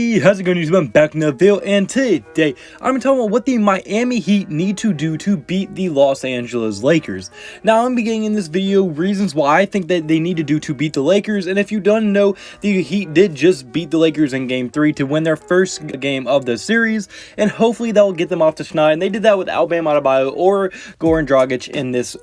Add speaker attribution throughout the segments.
Speaker 1: Hey, how's it going, YouTube? I'm back in the video, and today I'm talking about what the Miami Heat need to do to beat the Los Angeles Lakers. Now, I'm beginning in this video reasons why I think that they need to do to beat the Lakers, and if you don't know, the Heat did just beat the Lakers in Game 3 to win their first game of the series, and hopefully that will get them off to schneid, and they did that without Bam Adebayo or Goran Dragic in this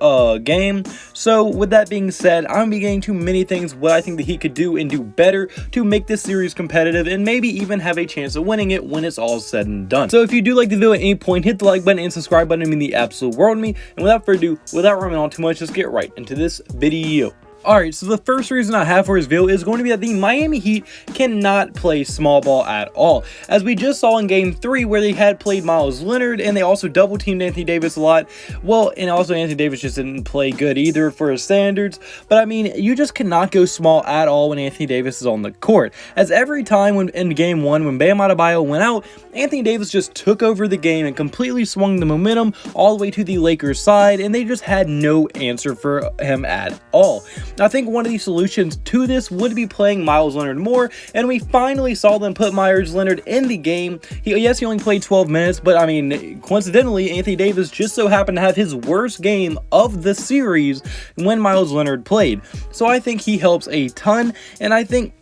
Speaker 1: game. So, with that being said, I'm beginning to many things what I think the Heat could do and do better to make this series competitive and maybe even have a chance of winning it when it's all said and done. So if you do like the video at any point, hit the like button and subscribe button. It means the absolute world to me. And without further ado, without running on too much, let's get right into this video. Alright, so the first reason I have for this video is going to be that the Miami Heat cannot play small ball at all. As we just saw in Game 3 where they had played Myles Leonard and they also double teamed Anthony Davis a lot. Well, and also Anthony Davis just didn't play good either for his standards. But I mean, you just cannot go small at all when Anthony Davis is on the court. As every time when in Game 1 when Bam Adebayo went out, Anthony Davis just took over the game and completely swung the momentum all the way to the Lakers side, and they just had no answer for him at all. I think one of the solutions to this would be playing Myles Leonard more, and we finally saw them put Myles Leonard in the game. Yes, he only played 12 minutes, but I mean, coincidentally, Anthony Davis just so happened to have his worst game of the series when Myles Leonard played. So I think he helps a ton, and I think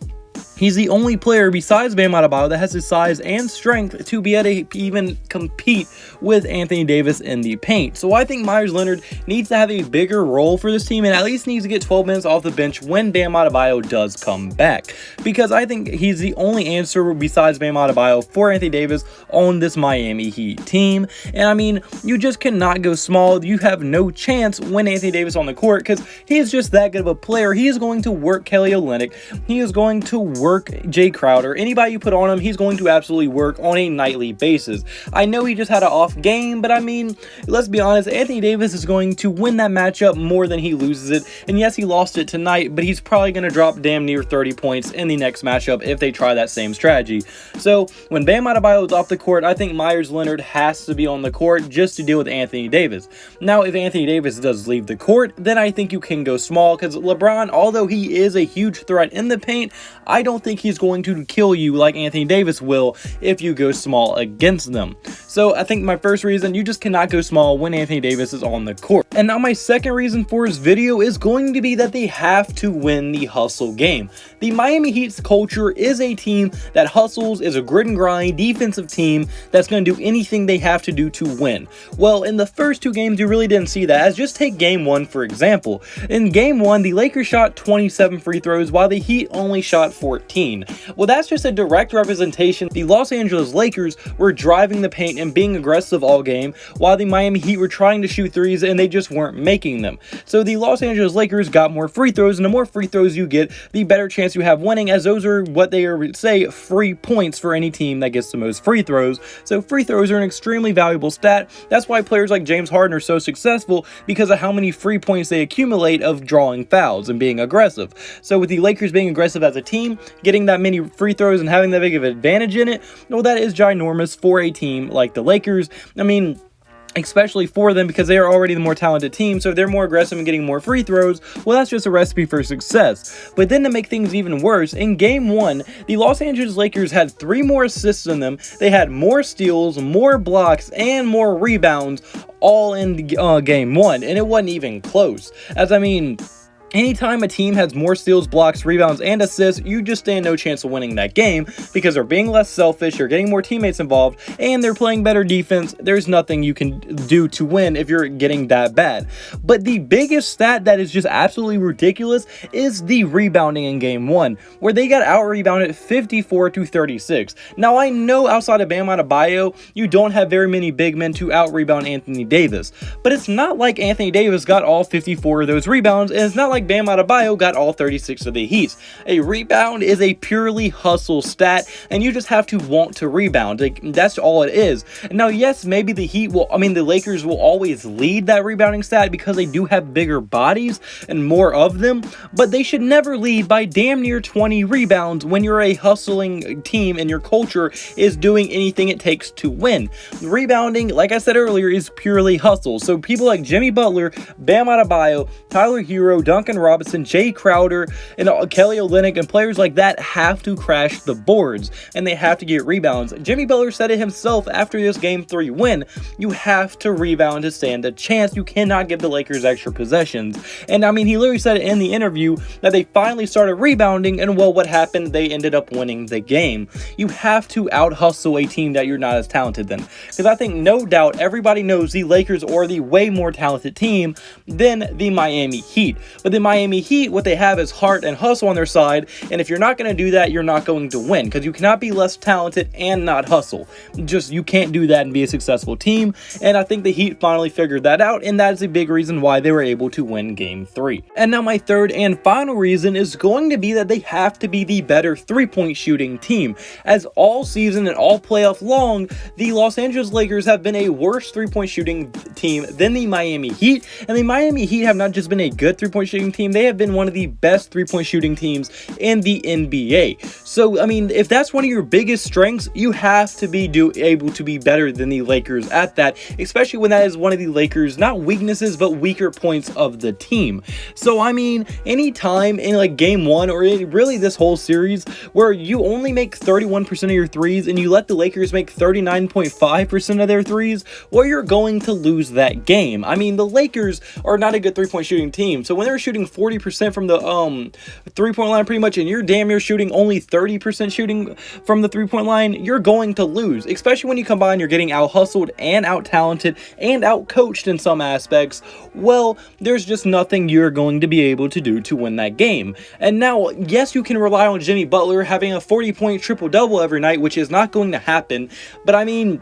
Speaker 1: he's the only player besides Bam Adebayo that has the size and strength to be able to even compete with Anthony Davis in the paint. So I think Myles Leonard needs to have a bigger role for this team and at least needs to get 12 minutes off the bench when Bam Adebayo does come back. Because I think he's the only answer besides Bam Adebayo for Anthony Davis on this Miami Heat team. And I mean, you just cannot go small. You have no chance when Anthony Davis on the court because he is just that good of a player. He is going to work Kelly Olynyk. He is going to work Jay Crowder. Anybody you put on him, he's going to absolutely work on a nightly basis. I know he just had an off game, but I mean, let's be honest, Anthony Davis is going to win that matchup more than he loses it. And yes, he lost it tonight, but he's probably going to drop damn near 30 points in the next matchup if they try that same strategy. So when Bam Adebayo is off the court, I think Myles Leonard has to be on the court just to deal with Anthony Davis. Now, if Anthony Davis does leave the court, then I think you can go small because LeBron, although he is a huge threat in the paint, I don't think he's going to kill you like Anthony Davis will if you go small against them. So I think my first reason, you just cannot go small when Anthony Davis is on the court. And now my second reason for this video is going to be that they have to win the hustle game. The Miami Heat's culture is a team that hustles, is a grit and grind defensive team that's going to do anything they have to do to win. Well, in the first two games, you really didn't see that. As just take Game 1 for example. In Game 1, the Lakers shot 27 free throws while the Heat only shot 14. Well, that's just a direct representation. The Los Angeles Lakers were driving the paint and being aggressive all game, while the Miami Heat were trying to shoot threes and they just weren't making them. So the Los Angeles Lakers got more free throws, and the more free throws you get, the better chance you have winning, as those are what they say free points for any team that gets the most free throws. So free throws are an extremely valuable stat. That's why players like James Harden are so successful, because of how many free points they accumulate of drawing fouls and being aggressive. So with the Lakers being aggressive as a team, getting that many free throws and having that big of an advantage in it, well, that is ginormous for a team like the Lakers. I mean, especially for them because they are already the more talented team, so if they're more aggressive and getting more free throws, well, that's just a recipe for success. But then to make things even worse, in Game 1, the Los Angeles Lakers had 3 more assists than them. They had more steals, more blocks, and more rebounds all in Game 1, and it wasn't even close. As I mean, anytime a team has more steals, blocks, rebounds, and assists, you just stand no chance of winning that game because they're being less selfish, you're getting more teammates involved, and they're playing better defense. There's nothing you can do to win if you're getting that bad. But the biggest stat that is just absolutely ridiculous is the rebounding in Game 1, where they got out-rebounded 54-36. Now, I know outside of Bam Adebayo, you don't have very many big men to out-rebound Anthony Davis, but it's not like Anthony Davis got all 54 of those rebounds, and it's not like Bam Adebayo got all 36 of the Heats. A rebound is a purely hustle stat, and you just have to want to rebound. Like, that's all it is. Now, yes, maybe the Lakers will always lead that rebounding stat because they do have bigger bodies and more of them, but they should never lead by damn near 20 rebounds when you're a hustling team and your culture is doing anything it takes to win. Rebounding, like I said earlier, is purely hustle. So people like Jimmy Butler, Bam Adebayo, Tyler Herro, Duncan Duncan Robinson, Jay Crowder, and Kelly Olynyk, and players like that have to crash the boards, and they have to get rebounds. Jimmy Butler said it himself after this Game 3 win. You have to rebound to stand a chance. You cannot give the Lakers extra possessions. And I mean, he literally said it in the interview that they finally started rebounding, and well, what happened? They ended up winning the game. You have to out-hustle a team that you're not as talented than. Because I think, no doubt, everybody knows the Lakers are the way more talented team than the Miami Heat. But the Miami Heat, what they have is heart and hustle on their side, and if you're not going to do that, you're not going to win, because you cannot be less talented and not hustle. Just, you can't do that and be a successful team, and I think the Heat finally figured that out, and that is a big reason why they were able to win Game 3. And now my third and final reason is going to be that they have to be the better three-point shooting team, as all season and all playoff long, the Los Angeles Lakers have been a worse three-point shooting team than the Miami Heat, and the Miami Heat have not just been a good three-point shooting team, they have been one of the best three-point shooting teams in the NBA. So, I mean, if that's one of your biggest strengths, you have to be able to be better than the Lakers at that, especially when that is one of the Lakers, not weaknesses, but weaker points of the team. So, I mean, anytime in like Game 1 or really this whole series where you only make 31% of your threes and you let the Lakers make 39.5% of their threes, well, you're going to lose that game. I mean, the Lakers are not a good three-point shooting team, so when they're shooting 40% from the three-point line pretty much, and you're damn near shooting only 30% shooting from the three-point line, you're going to lose, especially when you combine you're getting out-hustled and out-talented and out-coached in some aspects. Well, there's just nothing you're going to be able to do to win that game. And now, yes, you can rely on Jimmy Butler having a 40-point triple-double every night, which is not going to happen, but I mean,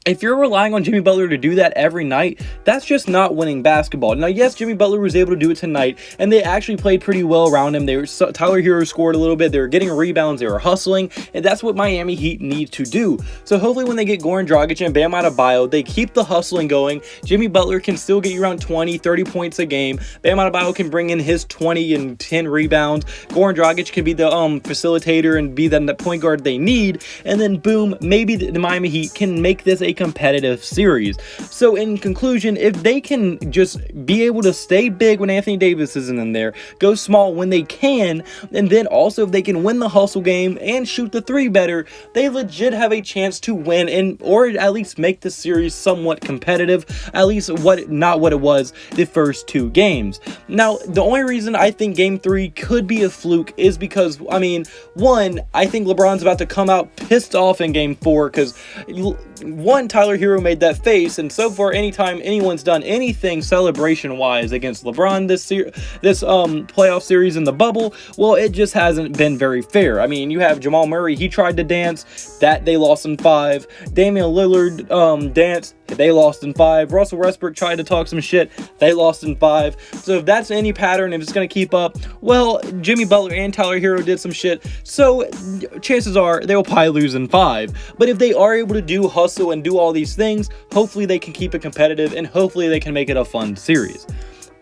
Speaker 1: if you're relying on Jimmy Butler to do that every night, that's just not winning basketball. Now, yes, Jimmy Butler was able to do it tonight, and they actually played pretty well around him. Tyler Herro scored a little bit. They were getting rebounds. They were hustling, and that's what Miami Heat need to do. So hopefully when they get Goran Dragic and Bam Adebayo, they keep the hustling going. Jimmy Butler can still get you around 20, 30 points a game. Bam Adebayo can bring in his 20 and 10 rebounds. Goran Dragic can be the facilitator and be the point guard they need. And then, boom, maybe the Miami Heat can make this a competitive series. So in conclusion, if they can just be able to stay big when Anthony Davis isn't in there, go small when they can, and then also if they can win the hustle game and shoot the three better, they legit have a chance to win, and or at least make the series somewhat competitive, at least not what it was the first two games. Now, the only reason I think Game 3 could be a fluke is because, I mean, one, I think LeBron's about to come out pissed off in Game 4, because one, Tyler Herro made that face, and so far, anytime anyone's done anything celebration-wise against LeBron this playoff series in the bubble, well, it just hasn't been very fair. I mean, you have Jamal Murray, he tried to dance, that they lost in 5. Damian Lillard danced, they lost in 5. Russell Westbrook tried to talk some shit, they lost in 5. So if that's any pattern, if it's going to keep up, well, Jimmy Butler and Tyler Herro did some shit, so chances are they will probably lose in 5. But if they are able to do hustle and do all these things, hopefully they can keep it competitive, and hopefully they can make it a fun series.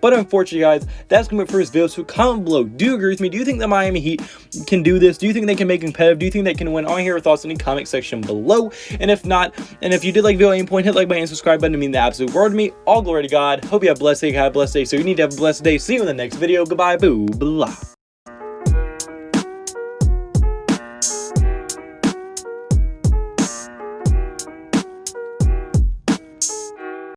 Speaker 1: But unfortunately, guys, that's going to be it for this video. So comment below, do you agree with me? Do you think the Miami Heat can do this? Do you think they can make it competitive? Do you think they can win? I want to hear your thoughts in the comment section below. And if not, and if you did like the video at any point, hit the like button and subscribe button to mean the absolute world to me. All glory to God. Hope you have a blessed day. Have a blessed day. So you need to have a blessed day. See you in the next video. Goodbye. Boo. Blah.